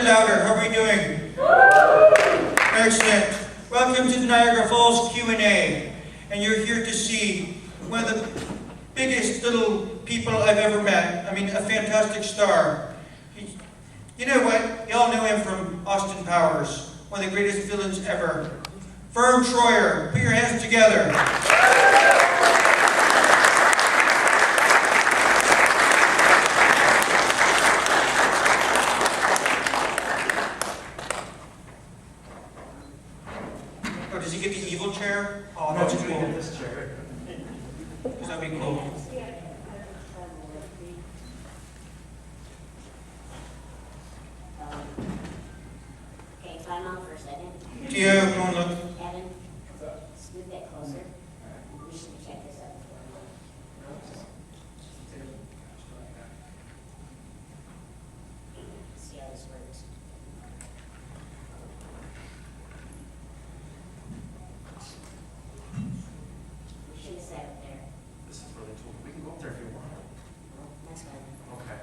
louder. How are we doing? Excellent. Welcome to the Niagara Falls Q&A. And you're here to see one of the biggest little people I've ever met. I mean, a fantastic star. You know what? You all know him from Austin Powers, one of the greatest villains ever. Verne Troyer, put your hands together. Oh, does he get the evil chair? Oh, that's cool. Get this chair. Because that'd be cool. Okay, climb on for a second. Yeah, come on, look. Evan, scoot that closer. We should check this out before see how this works. We should have sat up there. This is really cool. We can go up there if you want. Well, that's fine. Okay.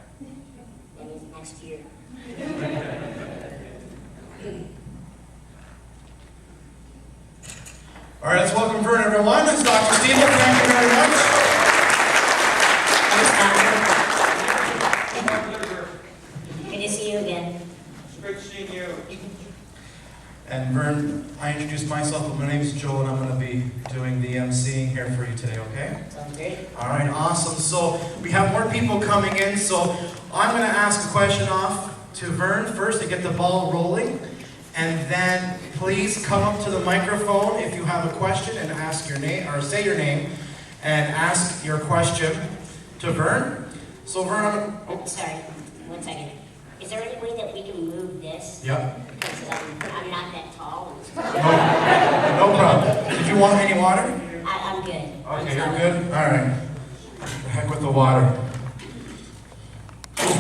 That means next year. All right, let's welcome Verne, everyone. It's Dr. Steele. Thank you very much. Good to see you again. It's great seeing you. And Verne, I introduced myself, but my name is Joe, and I'm going to be doing the emceeing here for you today, okay? Sounds great. All right, awesome. So we have more people coming in, so I'm going to ask a question off to Verne first to get the ball rolling. And then please come up to the microphone if you have a question and ask your name, or say your name, and ask your question to Verne. So Verne, Oh, sorry. 1 second. Is there any way that we can move this? Yep. Because I'm not that tall. No problem. Did you want any water? I'm good. Okay, you're good? All right. The heck with the water. There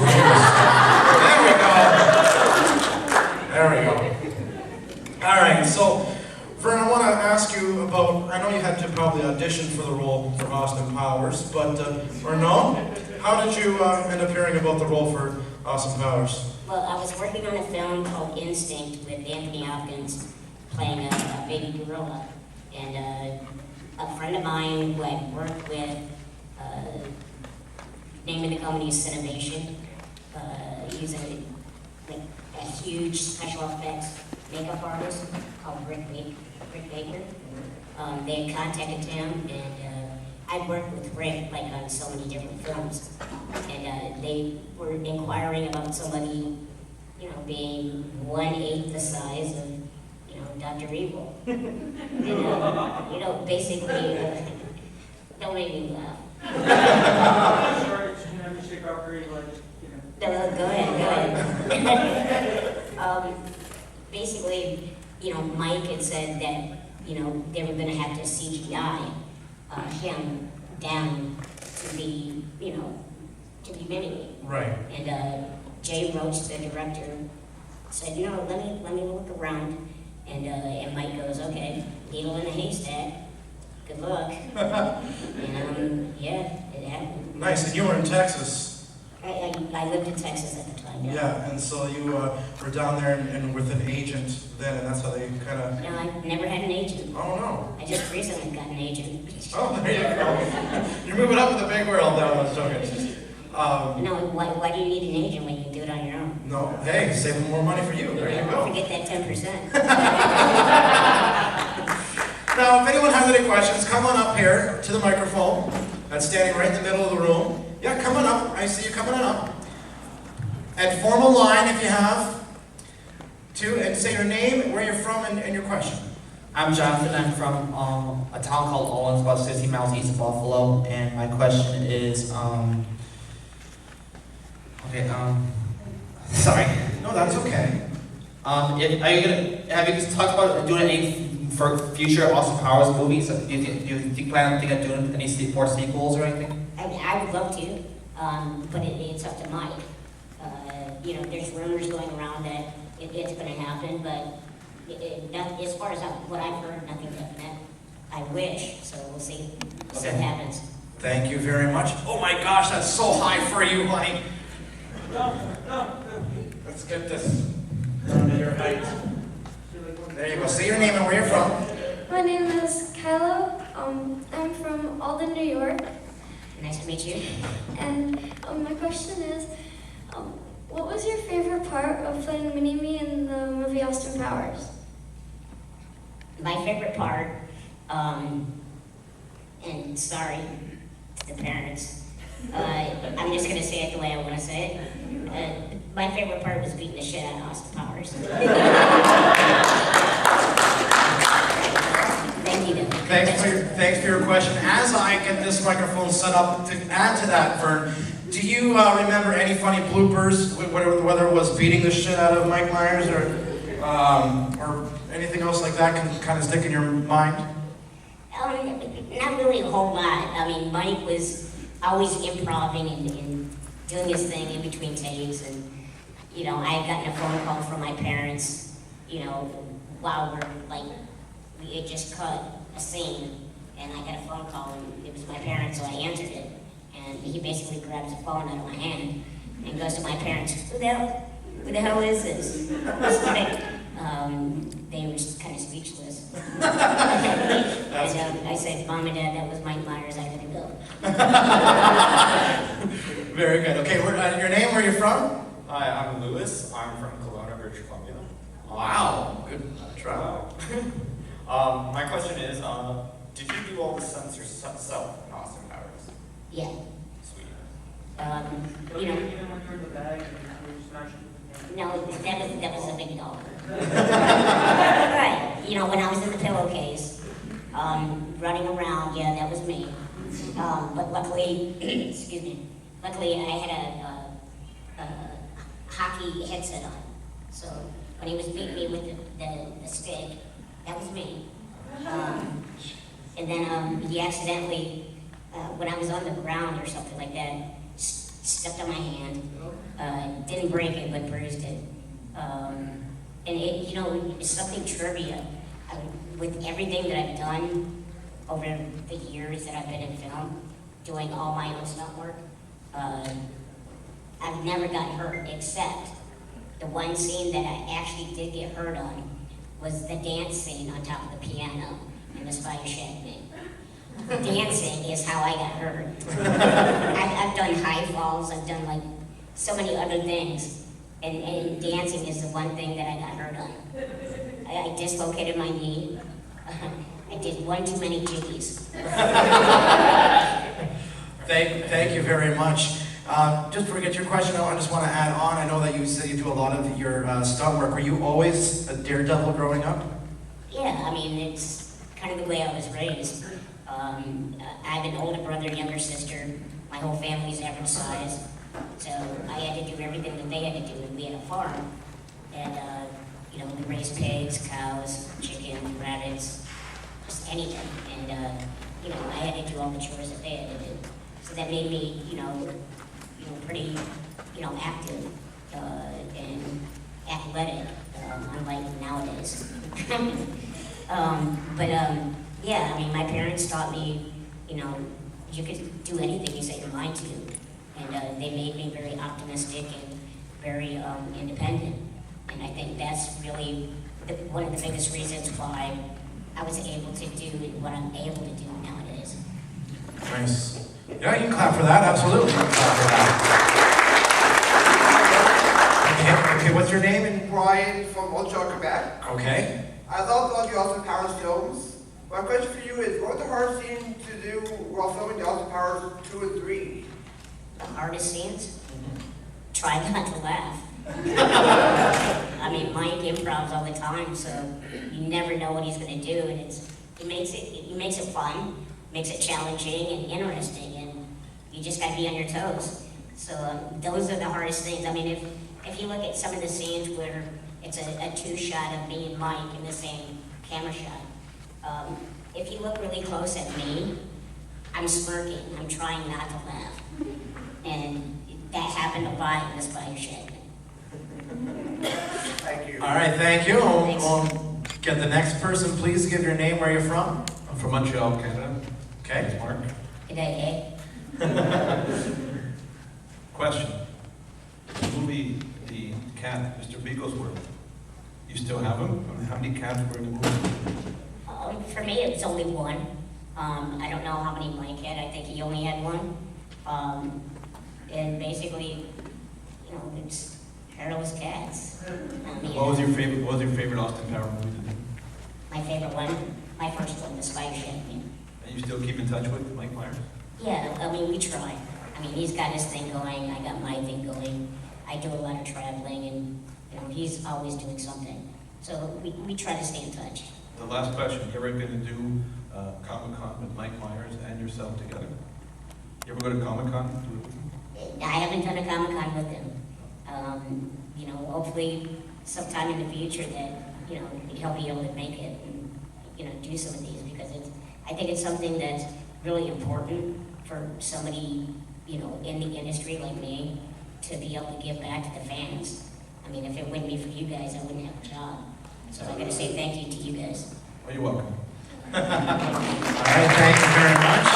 we go. There we go. All right, so Verne, I want to ask you about, I know you had to probably audition for the role for Austin Powers, but, or no? How did you end up hearing about the role for Austin Powers? Well, I was working on a film called Instinct with Anthony Hopkins playing a baby gorilla. And a friend of mine who I worked with, name of the company is Cinemation, using a huge special effects makeup artist called Rick Baker. They had contacted him, and I'd worked with Rick on so many different films, and they were inquiring about somebody, being 1/8 the size of, Dr. Evil. And, basically, don't make me laugh. Sorry, it's going to have to shake off very No, go ahead. Basically, Mike had said that, they were going to have to CGI him down to be, to be mini. Right. And Jay Roach, the director, said, let me look around. And Mike goes, okay, needle in a haystack. Good luck. And yeah, it happened. Nice, and you were in Texas. I lived in Texas at the time. Yeah, and so you were down there and with an agent then, and that's how they kind of... No, I never had an agent. Oh, no. I just recently got an agent. Oh, there you go. You're moving up in the big world now, I was joking. No, why do you need an agent when you can do it on your own? No, hey, saving more money for you. There you go. Forget that 10%. Now, if anyone has any questions, come on up here to the microphone. That's standing right in the middle of the room. Yeah, come on up. I see you coming on up. And form a line if you have to, and say your name, where you're from, and your question. I'm Jonathan. I'm from a town called Owens, about 60 miles east of Buffalo. And my question is, sorry. No, that's okay. Have you talked about doing any for future Austin Powers movies? Do you plan on doing any more sequels or anything? I would love to, but it's up to Mike. There's rumors going around that it's going to happen, but as far as what I've heard, nothing definite. I wish, so we'll see what happens. Thank you very much. Oh my gosh, that's so high for you, honey. Let's get this. Your height. There you go. Say your name and where you're from. My name is Kylo. I'm from Alden, New York. Nice to meet you. And my question is, what was your favorite part of playing Mini-Me in the movie Austin Powers? My favorite part, and sorry to the parents, I'm just going to say it the way I want to say it. My favorite part was beating the shit out of Austin Powers. Thank you. Thanks for your question. As I get this microphone set up, to add to that, Verne, do you remember any funny bloopers, whether it was beating the shit out of Mike Myers or anything else like that can kind of stick in your mind? Not really a whole lot. I mean, Mike was always improving and doing his thing in between takes, and I had gotten a phone call from my parents, while we had just cut a scene, and I got a phone call, and it was my parents, so I answered it, and he basically grabs the phone out of my hand and goes to my parents, who the hell is this? It's like, they were just kind of speechless. And I said, Mom and Dad, that was Mike Myers, I gotta go. Very good. Okay, your name, where you're from? Hi, I'm Lewis. I'm from Kelowna, British Columbia. Wow, good try. My question is, did you do all the stunts yourself in Austin Powers? Yeah. Sweet. Even when you're in the bag and you're smashing. No, that was a big dog. Right. When I was in the pillowcase, running around, yeah, that was me. But luckily, excuse me, luckily I had a hockey headset on. So when he was beating me with the stick, that was me. And then he accidentally, when I was on the ground or something like that, stepped on my hand. Didn't break it, but bruised it. And it's something trivia. With everything that I've done over the years that I've been in film, doing all my own stunt work, I've never gotten hurt, except the one scene that I actually did get hurt on was the dance scene on top of the piano in the Spider Shack thing. Dancing is how I got hurt. I've done high falls, I've done so many other things, and dancing is the one thing that I got hurt on. I dislocated my knee. I did one too many jiggies. Thank you very much. Just before we get to your question, I just want to add on. I know that you said you do a lot of your stunt work. Were you always a daredevil growing up? Yeah, it's kind of the way I was raised. I have an older brother, younger sister. My whole family's average size. So I had to do everything that they had to do. And we had a farm. And, we raised pigs, cows, chickens, rabbits, just anything. And, I had to do all the chores that they had to do. So that made me, pretty, active and athletic, unlike nowadays. Yeah, my parents taught me, you could do anything you set your mind to. And they made me very optimistic and very independent. And I think that's really one of the biggest reasons why I was able to do what I'm able to do nowadays. Nice. Yeah, you can clap for that, absolutely. You can clap for that. Okay, what's your name? Brian from Montreal, Quebec. Okay. I love all the Austin Powers films. My question for you is, what was the hardest scene to do while filming the Austin Powers 2 and 3? The hardest scenes? Try not to laugh. Mike improvs all the time, so you never know what he's going to do, and it makes it fun, makes it challenging and interesting, and you just got to be on your toes. So those are the hardest things. If you look at some of the scenes where it's a two-shot of me and Mike in the same camera shot, if you look really close at me, I'm smirking. I'm trying not to laugh. And that happened a lot in the Spider Shack. Thank you. All right, thank you. We'll get the next person. Please give your name, where you're from. I'm from Montreal, Canada. Okay. Mark. Good day, Question. The movie, The Cat, Mr. Bigglesworth, You still have them? I mean, how many cats were in the movie? For me, it was only one. I don't know how many Mike had. I think he only had one. And basically, you know, it's hairless cats. What was your favorite Austin Power movie to do? My favorite one, my first one, The Spider Ship. And you still keep in touch with Mike Myers? Yeah, I mean, we try. I mean, he's got his thing going, I got my thing going. I do a lot of traveling, and, you know, he's always doing something. So we try to stay in touch. The last question, you ever going to do Comic-Con with Mike Myers and yourself together? You ever go to Comic-Con? I haven't done a Comic-Con with him. You know, hopefully sometime in the future that, you know, he'll be able to make it and, you know, do some of these, because I think it's something that's really important for somebody, you know, in the industry like me to be able to give back to the fans. I mean, if it wouldn't be for you guys, I wouldn't have a job. So I gotta say thank you to you guys. Oh, you're welcome. All right, thank you very much.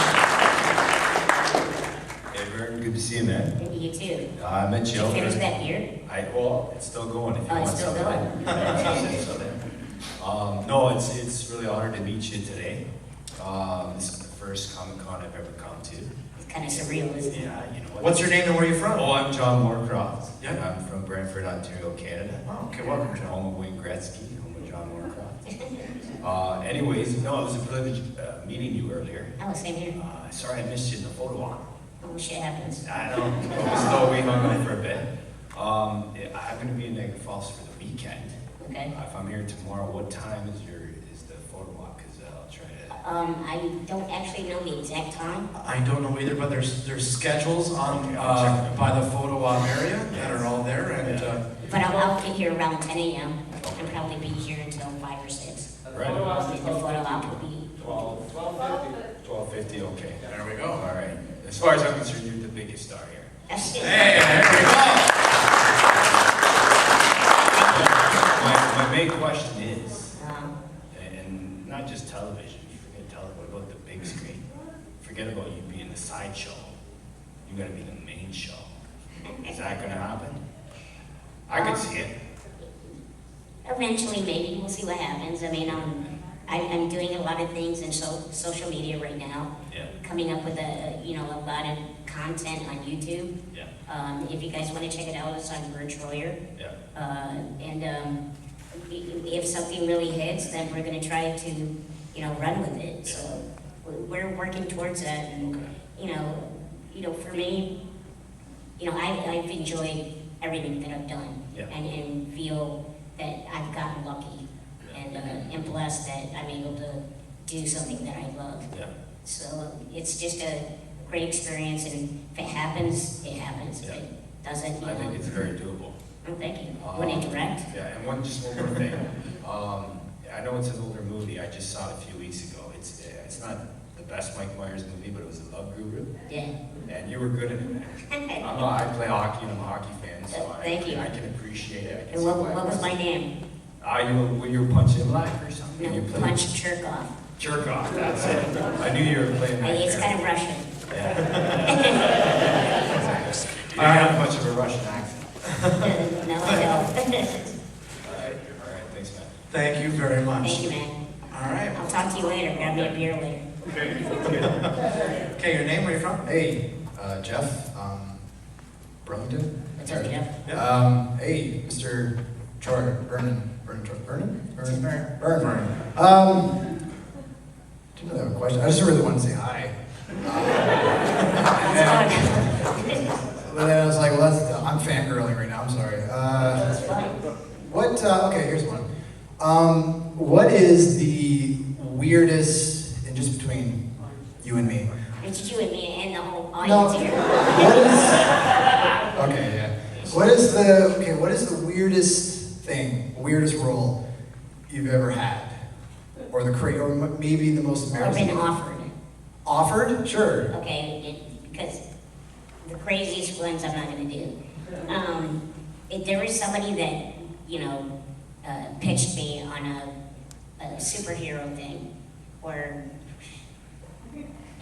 Hey, Verne, good to see you, man. You too. I met Did you. you finish that beer? Well, it's still going if you Oh, want it's still some. going. No, it's really honored to meet you today. This is the first Comic-Con I've ever come to. It's kind of surreal, isn't it? Yeah, you know what? What's your name and where are you from? Oh, I'm John Moorcroft. Yeah. I'm from Brantford, Ontario, Canada. Oh, okay, welcome, John. Home of Wayne Gretzky, home of John Moorcroft. Anyways, no, it was a privilege meeting you earlier. Oh, same here. Sorry I missed you in the photo op. Oh, shit happens. I know. So we hung out for a bit. I'm going to be in Niagara Falls for the weekend. Okay. If I'm here tomorrow, what time is the photo walk? Because I'll try to. I don't actually know the exact time. I don't know either, but there's schedules on Okay, I'll check them. by the photo op area that are all there, and But I'll get here around 10 a.m. and probably be here until 5 or 6. Right. The photo op will be 12:50. Okay. there we go. All right. As far as I'm concerned, you're the biggest star here. That's it. Hey, there we go. My main question is, Um, and not just television. You forget television. What about the big screen? Forget about you being the sideshow. You got to be the main show. Is that going to happen? I could see it. Eventually, maybe we'll see what happens. I mean, I'm doing a lot of things in social media right now. Yeah. Coming up with a lot of content on YouTube. Yeah. If you guys want to check it out, it's on Verne Troyer. Yeah. If something really hits, then we're going to try to, run with it. Yeah. So we're working towards that. And for me, I've enjoyed everything that I've done, Yeah. and feel that I've gotten lucky and blessed that I'm able to do something that I love. Yeah. So it's just a great experience, and if it happens, it happens. If Yeah. it doesn't, I think it's very doable. Oh, thank you. Want to direct? Yeah, and one more thing. I know it's an older movie. I just saw it a few weeks ago. It's not the best Mike Myers movie, but it was The Love Guru. Yeah. And you were good in it, man. I play hockey, and I'm a hockey fan, so Thank you. I can appreciate it. I can And see what why was it my name? you were punching live or something? No, You played Punch Cherkov. Cherkov, that's it. I knew you were playing that It's character. kind of Russian. You didn't have much of a Russian accent. No, I don't. All right, thanks, man. Thank you very much. Thank you, man. All right. I'll talk to you later. Grab me a beer later. Okay, your name, where are you from? Hey, Jeff, Burlington. What's up, Jeff? Hey, Mr. Troy, Vernon. Just Verne. Verne. Didn't really have a question. I just really wanted to say hi. But then I was like, well, I'm fangirling right now. I'm sorry. That's fine. Okay, here's one. What is the weirdest, and just between you and me? It's you and me and the whole No. audience here. Okay, yeah. What is the weirdest role you've ever had? Or or maybe the most I've been embarrassing? offered. Offered? Sure. Okay, because the craziest ones I'm not going to do. If there was somebody that, pitched me on a superhero thing, or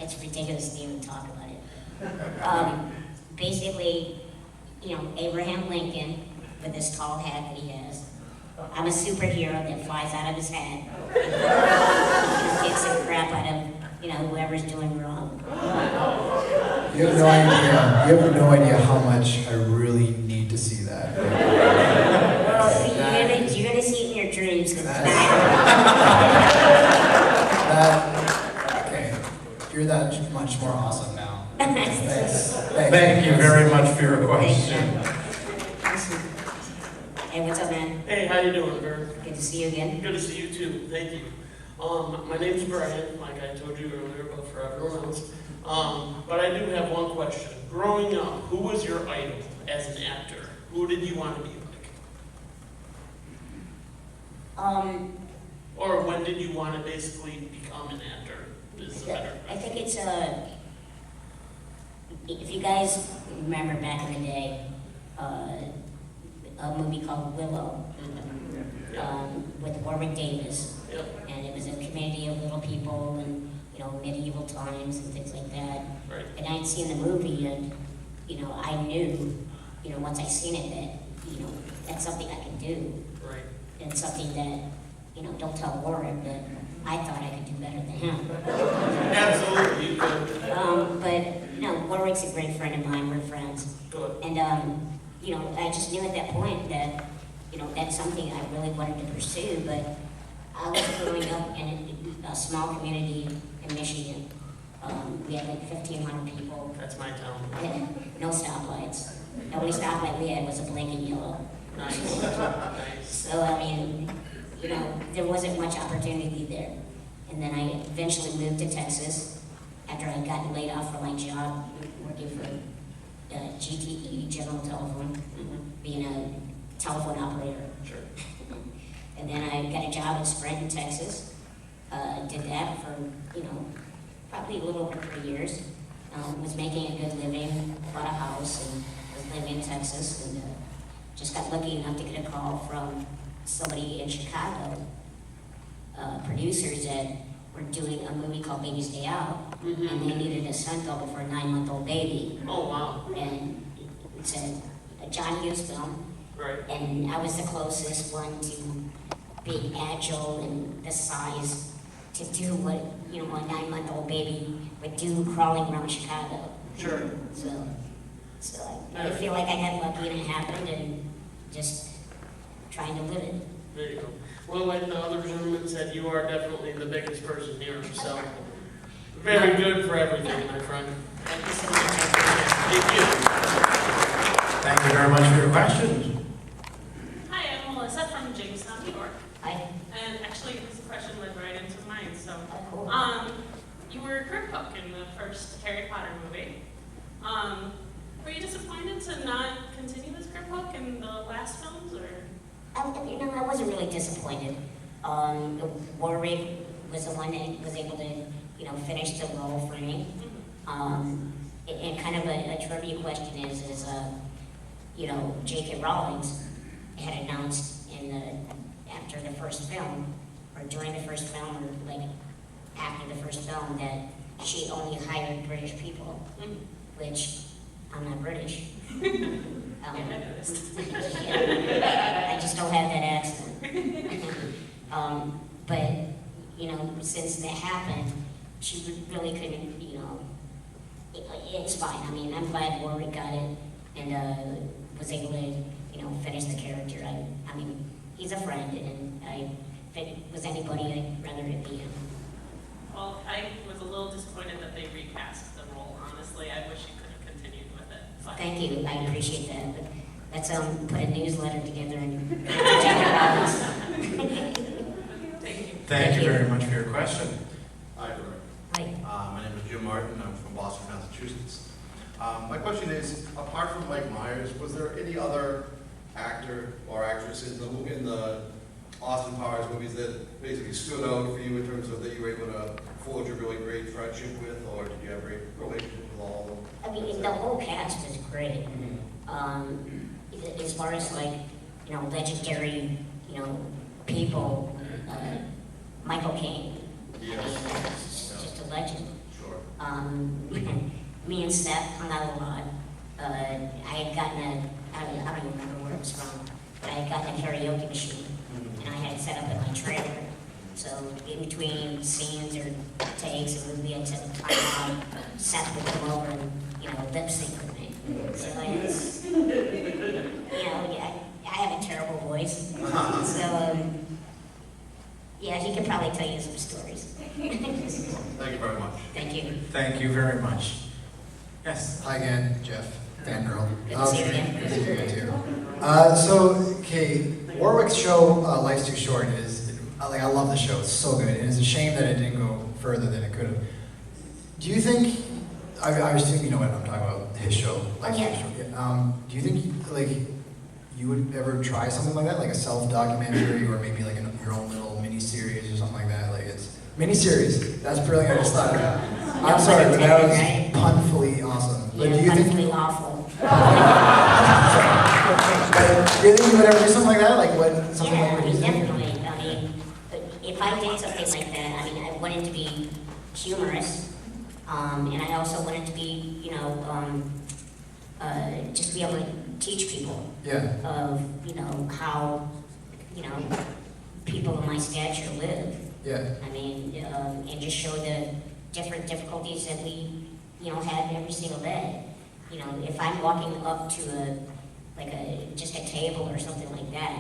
it's ridiculous to even talk about it. Basically, Abraham Lincoln with this tall hat that he has, I'm a superhero that flies out of his hat and kicks the crap out of, whoever's doing wrong. You have no idea. You have no idea how much I really need to see that. Well, you're gonna see it in your dreams. 'Cause it's Okay, you're that much more awesome now. Thanks. Thank you very much for your question. Hey, what's up, man? Hey, how you doing, Verne? Good to see you again. Good to see you too. Thank you. My name's Brian, like I told you earlier, but for everyone else. But I do have one question. Growing up, who was your idol as an actor? Who did you want to be like? Or when did you want to basically become an actor? Is the better I think it's if you guys remember back in the day, a movie called Willow, with Warwick Davis. Yep. And it was a community of little people and, medieval times and things like that. Right. And I'd seen the movie and, I knew, once I seen it that, that's something I could do. Right. And something that, don't tell Warwick, but I thought I could do better than him. Absolutely, you could. But, Warwick's a great friend of mine, we're friends. Good. And, I just knew at that point that, that's something I really wanted to pursue, but I was growing up in a small community in Michigan. We had like 1,500 people. That's my town. And no stoplights. The only stoplight we had was a blinking yellow. Nice. Nice. So, there wasn't much opportunity there. And then I eventually moved to Texas after I got laid off from my job working for GTE, General Telephone, being a telephone operator. Sure. And then I got a job in Scranton, Texas. Did that for, probably a little over 3 years. Was making a good living, bought a house, and was living in Texas. And just got lucky enough to get a call from somebody in Chicago, producers that were doing a movie called Baby's Day Out, and they needed a stunt double for a 9-month-old baby. Oh, wow. And it's a John Hughes film. Right. And I was the closest one to being agile and the size to do what, a 9-month-old baby would do crawling around Chicago. Sure. So I feel like I got lucky and it happened and just trying to live it. There you go. Well, like the other gentleman said, you are definitely the biggest person here, so very good for everything, my friend. Thank you so much. Thank you. Thank you very much for your question. Hi, I'm Melissa from Jamestown, New York. Hi. And actually, this question led right into mine. So, Cool. You were Grip Hook in the first Harry Potter movie. Were you disappointed to not continue as Grip Hook in the last films, or? I wasn't really disappointed. Warwick was the one that was able to, finish the role for me. And kind of a trivia question is J.K. Rowling had announced after the first film, or during the first film, or like after the first film, that she only hired British people, which I'm not British. I noticed. I just don't have that accent. But since that happened, she really couldn't, it's fine. I mean, I'm glad Warwick got it and was able to, finish the character. I mean, he's a friend, and if it was anybody, I'd rather it be him. Well, I was a little disappointed that they recast the role, honestly. I wish you could have continued with it. But Thank you, I appreciate that. But let's put a newsletter together and Thank you. Thank you very much for your question. Hi, Verne. Hi. My name is Jim Martin. I'm from Boston, Massachusetts. My question is, apart from Mike Myers, was there any other actor or actress in the Austin Powers movies that basically stood out for you in terms of that you were able to forge a really great friendship with, or did you have a great relationship with all of them? I mean, the whole cast was great. As far as legendary, people, Michael Caine. Yes. I mean, he's just a legend. Sure. Me and Seth hung out a lot. I had gotten I don't even remember where it was from, but I had gotten a karaoke machine. had set up in my trailer. So in between scenes or takes, it would be a time out. Seth would come over and, lip sync with me. So it's, yeah, I have a terrible voice. So, yeah, he could probably tell you some stories. Thank you very much. Thank you. Thank you very much. Yes. Hi again, Jeff. Fangirl. Good to see you again. Good to see you again too. Okay, Warwick's show, Life's Too Short, I love the show. It's so good, and it's a shame that it didn't go further than it could have. Do you think? I was thinking, you know what I'm talking about? His show, Life's Too Short. Yeah. Do you think you would ever try something like that, like a self-documentary, or maybe like your own little mini-series or something like that? Like it's mini-series. That's brilliant. I just thought of that. I'm sorry, but that was punfully awesome. But do you think? Punfully awful. Do you think you would ever do something like that? Like what? Something like what you did? Definitely. If I did something like that, I want it to be humorous, and I also want it to be, just be able to teach people of, how, people of my stature live. Yeah. And just show the different difficulties that we, have every single day. If I'm walking up to just a table or something like that,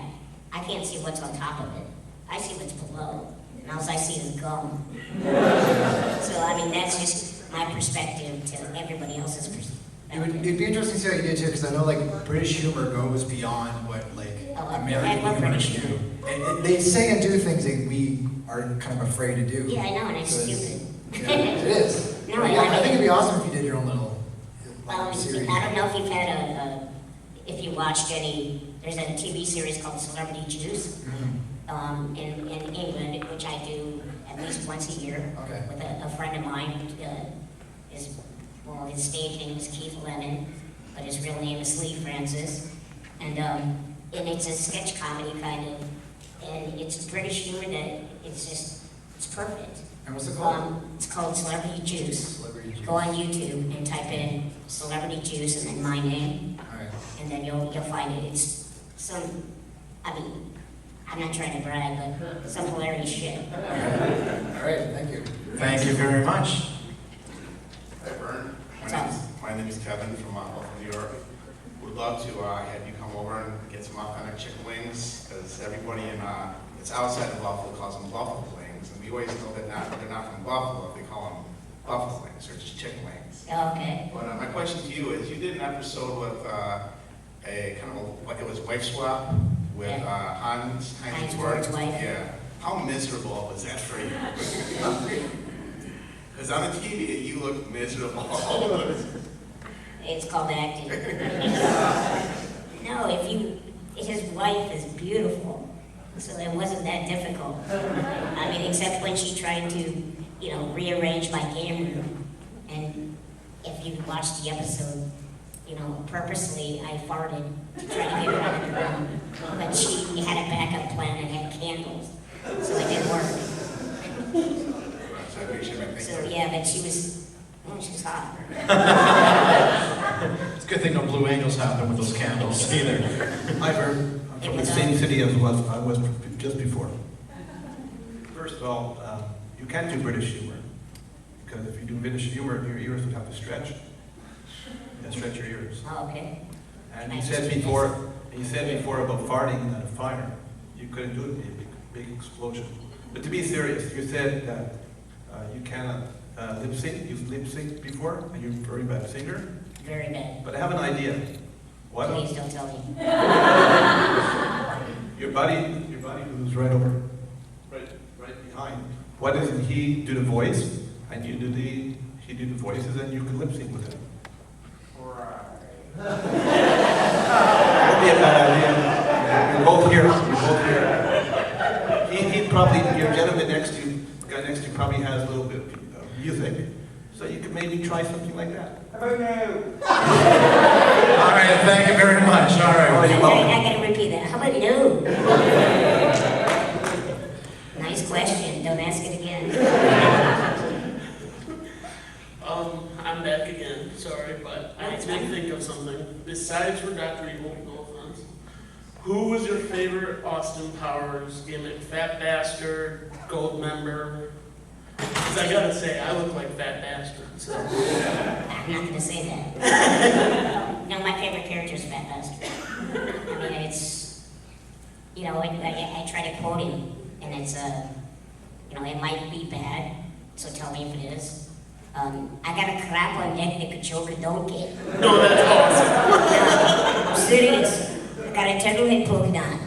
I can't see what's on top of it. I see what's below, and all I see is gum. So, that's just my perspective to everybody else's perspective. It'd be interesting to see how you did too, because I know British humor goes beyond what American humor do. And they say and do things that we are kind of afraid to do. Yeah, I know, and it's stupid. Yeah, it is. No, I think it'd be awesome if you did your own little series. I don't know if you've had if you watched there's a TV series called Celebrity Juice. In England, which I do at least once a year with a friend of mine. His stage name is Keith Lemon, but his real name is Lee Francis. And it's a sketch comedy kind of, and it's British humor that it's perfect. And what's it called? It's called Celebrity Juice. Celebrity Juice. Go on YouTube and type in Celebrity Juice and then my name, and then you'll find it. It's I'm not trying to brag, but some hilarious shit. All right, thank you. Thank you very much. Hi, Verne. My name is Kevin from Buffalo, New York. Would love to have you come over and get some authentic chicken wings, because everybody it's outside of Buffalo calls them buffalo wings, and we always know that they're not from Buffalo. They call them buffalo wings or just chicken wings. Okay. But my question to you is, you did an episode with it was wife swap with Heinz's Word's wife. Yeah. How miserable was that for you? Because on the TV, you look miserable. It's called acting. No, his wife is beautiful, so it wasn't that difficult. Except when she tried to, rearrange my game room. And if you watched the episode, purposely I farted to try to get her out of the room. But she had a backup plan and had candles, so it didn't work. So yeah, but she's hot. It's a good thing no Blue Angels happened with those candles either. Hi, Verne. I'm from the same city as I was just before. First of all, you can't do British humor, because if you do British humor, your ears would have to stretch. You stretch your ears. Oh, okay. And you said before about farting at a fire. You couldn't do it, it'd be a big explosion. But to be serious, you said that you cannot lip sync. You've lip synced before, and you're a very bad singer. Very bad. But I have an idea. Why Please don't tell me. Your buddy who's right behind. Why doesn't he do the voice, and he do the voices, and you can lip sync with him? That would be a bad idea. You're both here. He probably, your gentleman next to you, the guy next to you probably has a little bit of music. So you could maybe try something like that. How about no? All right, thank you very much. All right. I gotta repeat that. How about no? Nice question. Don't ask it again. I'm back again. Sorry, but I did think of something. Besides for Dr. Evil, no offense. Who was your favorite Austin Powers gimmick? Fat Bastard, Gold Member? Because I gotta say, I look like Fat Bastard, so. I'm not gonna say that. No, my favorite character is Fat Bastard. I mean, it's, you know, I try to quote him, and it's, you know, it might be bad, so tell me if it is. I got a crap on deck that could choke a donkey. No, that's awesome. I'm serious. I got a turtleneck polka dot.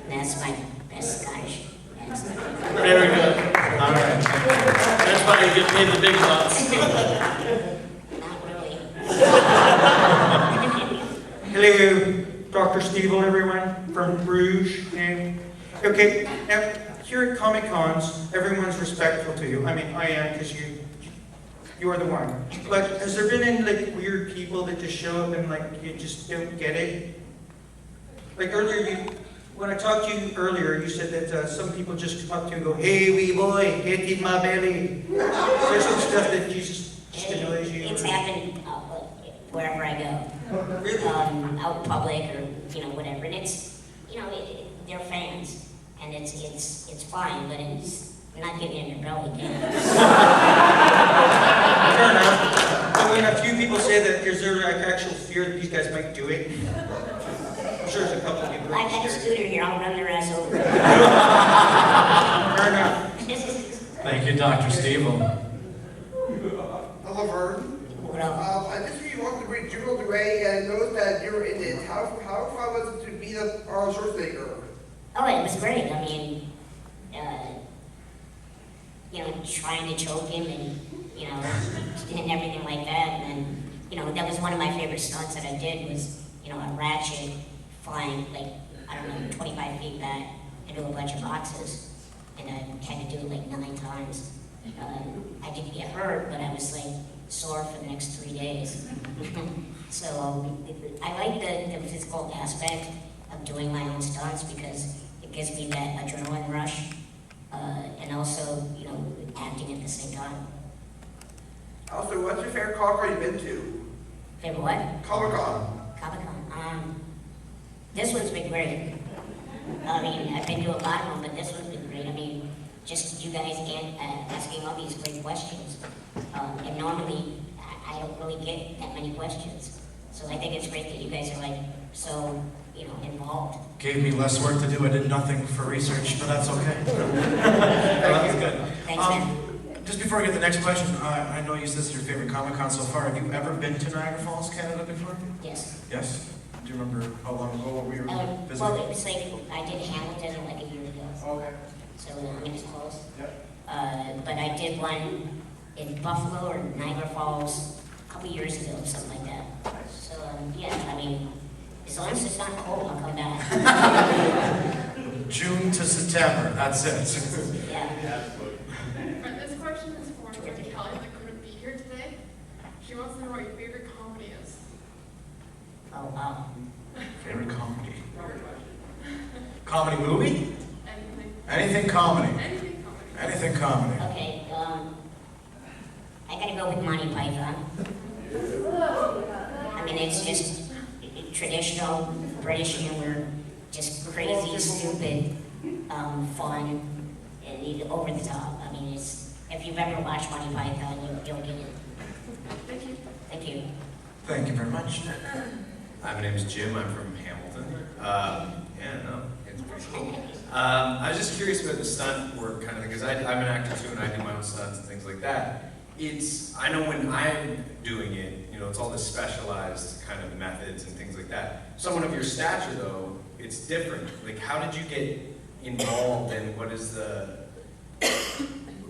That's my best Scottish accent. Very good. All right. That's why you get paid the big bucks. Not really. Hello, Dr. Stevel, everyone, from Bruges. Okay, now, here at Comic Cons, everyone's respectful to you. I mean, I am, because you are the one. But has there been any, like, weird people that just show up and, like, you just don't get it? Like, earlier, when I talked to you earlier, you said that some people just come up to you and go, "Hey, wee boy, get in my belly." There's some stuff that just annoys you. It's happened wherever I go. Really? Out in public or, you know, whatever. And it's, you know, they're fans. And it's fine, but it's not getting in your belly again. Fair enough. But when a few people say that, is there like actual fear that these guys might do it? I'm sure there's a couple of people. I got a scooter here, I'll run their ass over. Fair enough. Thank you, Dr. Stevel. Hello, Verne. What up? I just really wanted to read Jiggle Away and noticed that you were in it. How fun was it to be the Arnold Schwarzenegger? Oh, it was great. I mean, you know, trying to choke him and, you know, and everything like that. And then, you know, that was one of my favorite stunts that I did was, you know, a ratchet flying, like, I don't know, 25 feet back into a bunch of boxes. And I had to do it like 9 times. I didn't get hurt, but I was like sore for the next 3 days. So I like the physical aspect of doing my own stunts because it gives me that adrenaline rush, and also, you know, acting at the same time. Also, what's your favorite Comic-Con you've been to? Favorite what? Comic-Con. Comic-Con. This one's been great. I mean, I've been to a lot of them, but this one's been great. I mean, just you guys asking all these great questions. And normally, I don't really get that many questions. So I think it's great that you guys are like so, you know, involved. Gave me less work to do. I did nothing for research, but that's okay. That's good. Thanks, man. Just before I get to the next question, I know you said this is your favorite Comic-Con so far. Have you ever been to Niagara Falls, Canada before? Yes. Yes? Do you remember how long ago we were visiting? Well, it was like, I did Hamilton like a year ago. Okay. So, I mean, it's close. Yep. But I did one in Buffalo or Niagara Falls a couple years ago, something like that. So, yeah, I mean, as long as it's not cold, I'll come back. June to September, that's it. Yeah. This question is for Kelly that couldn't be here today. She wants to know what your favorite comedy is. Oh, wow. Favorite comedy? Comedy movie? Anything. Anything comedy. Anything comedy. Anything comedy. Okay, I gotta go with Monty Python. I mean, it's just traditional British humor, just crazy, stupid, fun, and over the top. I mean, it's, if you've ever watched Monty Python, you'll get it. Thank you. Thank you. Thank you very much. Hi, my name is Jim. I'm from Hamilton. It's pretty cool. I was just curious about the stunt work kind of thing, because I'm an actor too, and I do my own stunts and things like that. I know when I'm doing it, you know, it's all this specialized kind of methods and things like that. Someone of your stature, though, it's different. Like, how did you get involved, and what is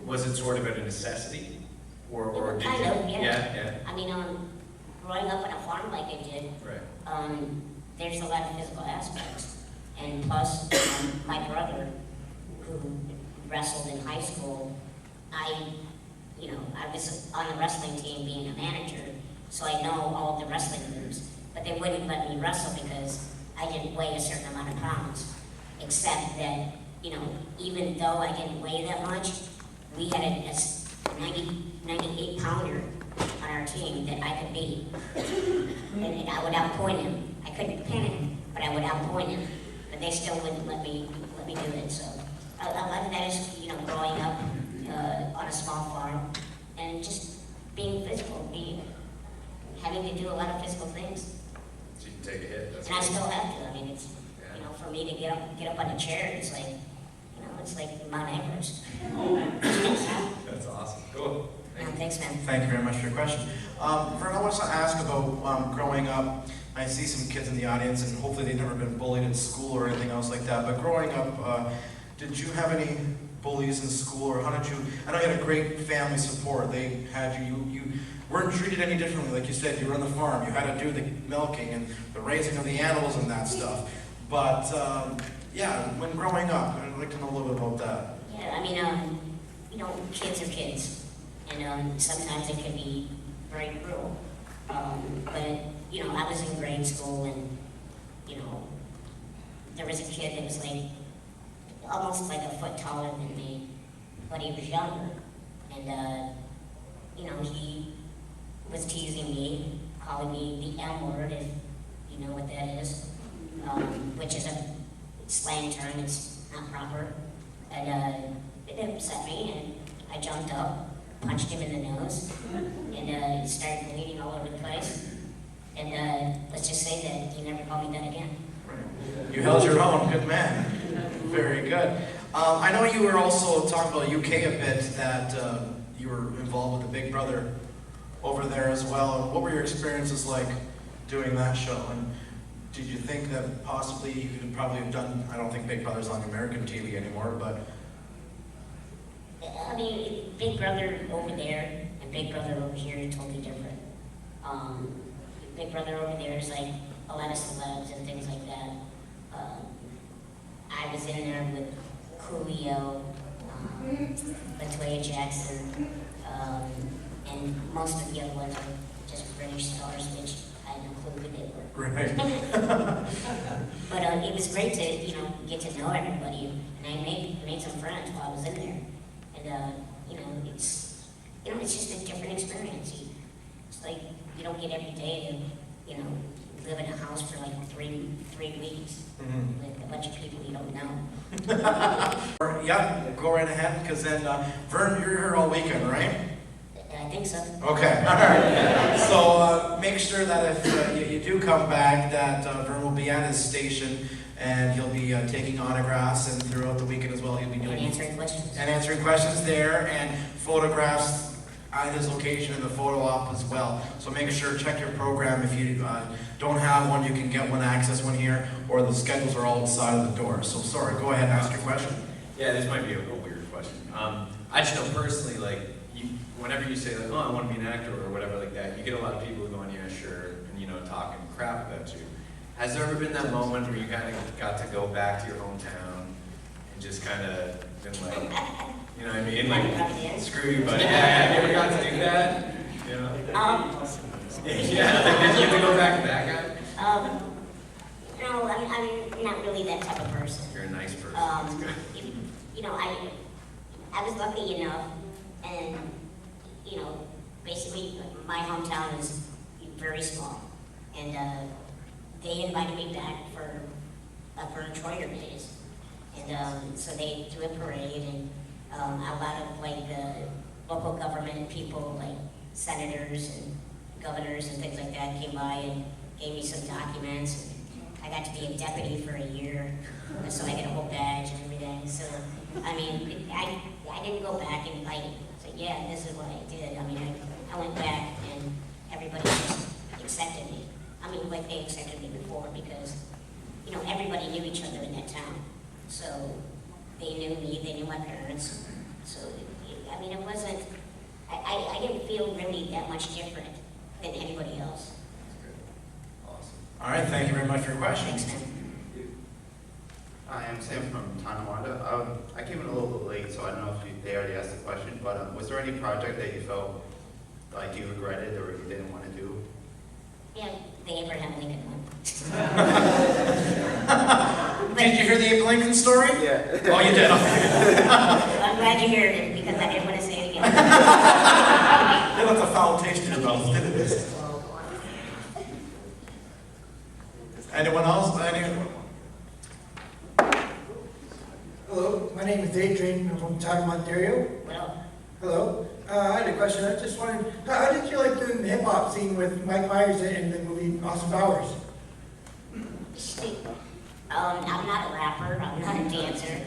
was it sort of a necessity? Or did Kind you? of, yeah. Yeah. I mean, growing up on a farm like I did, Right. there's a lot of physical aspects. And plus, my brother, who wrestled in high school, I was on the wrestling team being a manager, so I know all the wrestling moves. But they wouldn't let me wrestle because I didn't weigh a certain amount of pounds. Except that, you know, even though I didn't weigh that much, we had a 98 pounder on our team that I could beat. And I would outpoint him. I couldn't pin him, but I would outpoint it. But they still wouldn't let me do it. So a lot of that is, you know, growing up on a small farm and just being physical, having to do a lot of physical things. So you can take a hit. That's And I cool. still have to. I mean, it's, you know, for me to get up on a chair, it's like, you know, it's like Mount Everest. That's awesome. Cool. Thanks, man. Thank you very much for your question. Verne, I want to ask about growing up. I see some kids in the audience, and hopefully they've never been bullied in school or anything else like that. But growing up, did you have any bullies in school, or how did you? I know you had a great family support. They had you. You weren't treated any differently, like you said. You were on the farm. You had to do the milking and the raising of the animals and that stuff. But yeah, when growing up, I'd like to know a little bit about that. Yeah, I mean, you know, kids are kids, and sometimes it can be very cruel. But you know, I was in grade school, and you know, there was a kid that was like almost like a foot taller than me, but he was younger, and you know, he was teasing me, calling me the M word, if you know what that is, which is a slang term. It's not proper, and it upset me, and I jumped up, punched him in the nose, and he started bleeding all over the place. And let's just say that he never called me that again. You held your own, good man. Very good. I know you were also talking about UK a bit, that you were involved with the Big Brother over there as well. What were your experiences like doing that show? And did you think that possibly you could probably have done, I don't think Big Brother's on American TV anymore, but... I mean, Big Brother over there and Big Brother over here are totally different. Big Brother over there is like a lot of celebs and things like that. I was in there with Coolio, LaToya Jackson, and most of the other ones are just British stars, which I had no clue who they were. Right. But it was great to, you know, get to know everybody, and I made some friends while I was in there. And you know, it's just a different experience. It's like you don't get every day to, you know, live in a house for like three weeks with a bunch of people you don't know. Yeah, go right ahead, because then, Verne, you're here all weekend, right? I think so. Okay, all right. So make sure that if you do come back, that Verne will be at his station, and he'll be taking autographs, and throughout the weekend as well, he'll be doing... And answering questions. There, and photographs at his location in the photo op as well. So make sure, check your program. If you don't have one, you can get one, access one here, or the schedules are all outside of the door. So sorry, go ahead and ask your question. Yeah, this might be a weird question. I just know personally, like, whenever you say, like, oh, I want to be an actor or whatever like that, you get a lot of people going, yeah, sure, and, you know, talking crap about you. Has there ever been that moment where you kind of got to go back to your hometown and just kind of been like, you know what I mean? Like, screw you, buddy. Yeah, have you ever got to do that? You know? Yeah, like, did you have to go back to that guy? No, I'm not really that type of person. You're a nice person. That's good. You know, I was lucky enough, and, you know, basically my hometown is very small, and they invited me back for Troyer days, and so they threw a parade, and a lot of like the local government people, like senators and governors and things like that, came by and gave me some documents. And I got to be a deputy for a year, so I got a whole badge and everything. So I mean, I didn't go back and like say, yeah, this is what I did. I mean, I went back and everybody just accepted me. I mean, like they accepted me before, because, you know, everybody knew each other in that town. So they knew me, they knew my parents. So, I mean, it wasn't, I didn't feel really that much different than anybody else. Awesome. All right, thank you very much for your questions. Thanks, man. Hi, I'm Sam from Tonawanda. I came in a little bit late, so I don't know if they already asked the question, but was there any project that you felt like you regretted or you didn't want to do? Yeah, the Abraham Lincoln one. Did you hear the Abe Lincoln story? Yeah. Oh, you did? I'm glad you heard it, because I didn't want to say it again. They left a foul taste in your mouth, didn't it? Anyone else? Anyone? Hello, my name is Adrian. I'm from Tottenham, Ontario. Hello. I had a question. I just wanted, how did you like doing the hip hop scene with Mike Myers in the movie Austin Powers? I'm not a rapper. I'm not a dancer.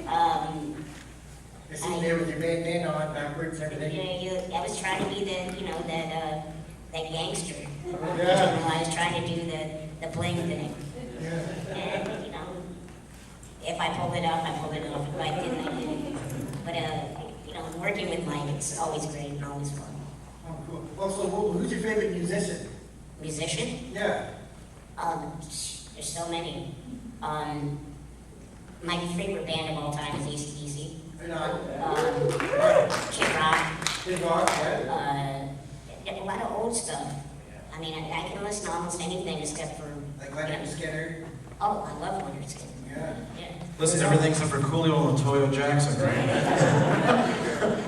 I see you there with your bandana on backwards and everything. I was trying to be that gangster. Yeah. I was trying to do the bling thing. Yeah. And, if I pulled it off, I pulled it off. If I didn't, I didn't. But, working with Mike, it's always great and always fun. Oh, cool. Also, who's your favorite musician? Musician? Yeah. There's so many. My favorite band of all time is AC/DC. Kid Rock. Kid Rock, yeah. A lot of old stuff. I mean, I can listen to almost anything except for... Like Leonard Skinner? Oh, I love Leonard Skinner. Yeah. Listen to everything except for Coolio and LaToya Jackson, right?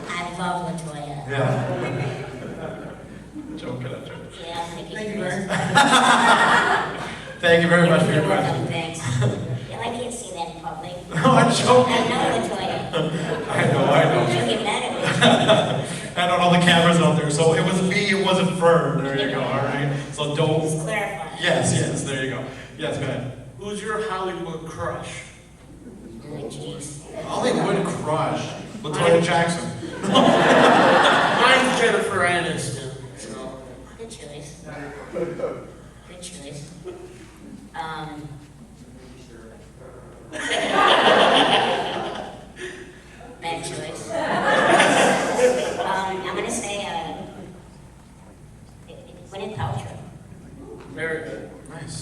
I love LaToya. Yeah. Joking, I'm joking. Yeah, thank you. Thank you very Thank you very much for your You're welcome, question. thanks. Yeah, I can't say that in public. No, I'm joking. I know LaToya. I know. She'll get mad at me. I don't know the cameras out there, so it was me, it wasn't Verne. There you go, all right? So don't... Just clarify. Yes, there you go. Yes, go ahead. Who's your Hollywood crush? Oh, jeez. Hollywood crush. LaToya Jackson. Mine's Jennifer Aniston. So. Good choice. Good choice. Bad choice. I'm gonna say, Gwyneth Paltrow. Very good. Nice.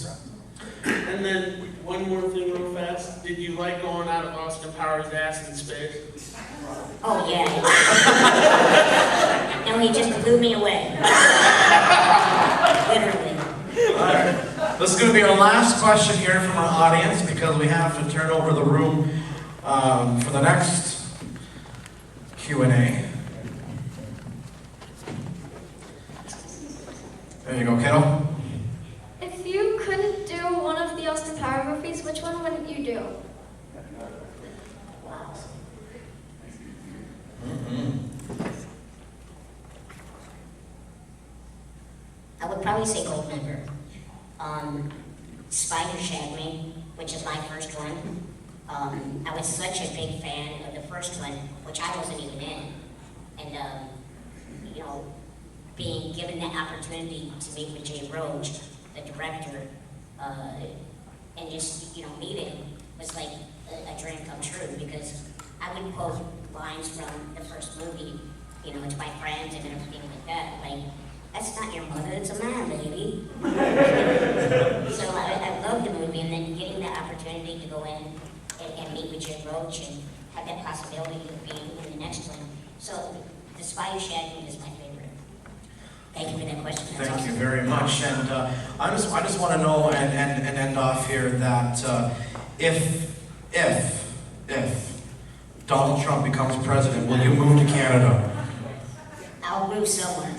And then one more thing real fast. Did you like going out of Austin Powers' ass in space? Oh, yeah. No, he just blew me away. Literally. All right. This is going to be our last question here from our audience because we have to turn over the room for the next Q&A. There you go, kiddo. If you couldn't do one of the Austin Power movies, which one wouldn't you do? I would probably say Goldmember. Spider Shagged Me, which is my first one. I was such a big fan of the first one, which I wasn't even in. And, being given the opportunity to meet with Jay Roach, the director, and just, meet him was like a dream come true because I would quote lines from the first movie, to my friends and everything like that. Like, that's not your mother, it's a man, baby. So I love the movie, and then getting the opportunity to go in and meet with Jay Roach and have that possibility of being in the next one. So, the Spider Shagged Me is my favorite. Thank you for that question. That's Thank awesome. you very much. And I just want to know and end off here that if Donald Trump becomes president, will you move to Canada? I'll move somewhere.